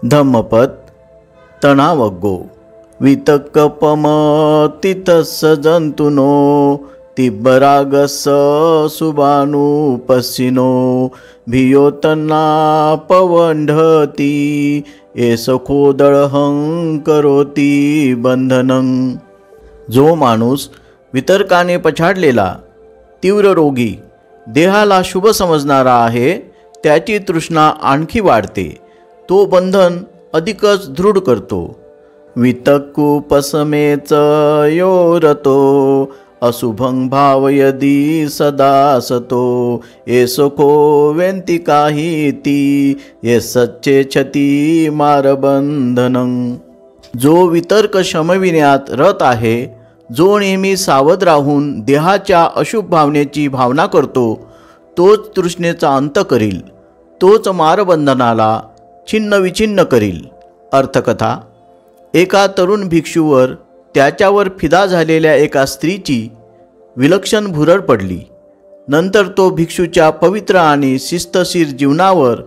धम्मपद तणावग्गो वितक्कपमतितस्स जंतुनो तिब्बरागस्स सुबानुपस्सिनो भियोतना पवंढती एसखोदळहं करोती बंधनं। जो माणूस वितर्काने पछाडलेला, तीव्र रोगी, देहाला शुभ समजणारा आहे, त्याची तृष्णा आणखी वाढते, तो बंधन अधिकच दृढ करतो। वितक्कुपसमेच योरतो अशुभं भावयदी सदा सतो एसखो वेंतिकाहीती येसच्चेच्छति मारबंधनं। जो वितर्क शमविण्यात रत आहे, जो नेहमी सावध राहून देहाच्या अशुभ भावनेची भावना करतो, तोच तृष्णेचा अंत करील, तोच मारबंधनाला छिन्न विछिन्न करील। अर्थकथा। एका तरुण भिक्षूवर त्याच्यावर फिदा झालेल्या एका स्त्रीची विलक्षण भुरळ पडली। नंतर तो भिक्षूच्या पवित्र आणि शिस्तशीर जीवनावर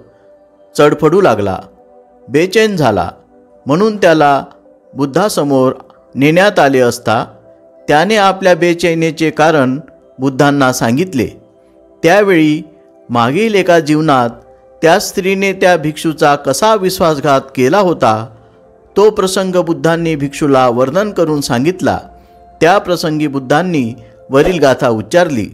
चढफडू लागला, बेचैन झाला। म्हणून त्याला बुद्धासमोर नेण्यात आले असता त्याने आपल्या बेचैनीचे कारण बुद्धांना सांगितले। त्यावेळी मागील एका जीवनात त्या स्त्रीने त्या भिक्षूचा कसा विश्वासघात केला होता, तो प्रसंग बुद्धांनी भिक्षूला वर्णन करून सांगितला। त्या प्रसंगी बुद्धांनी वरील गाथा उच्चारली।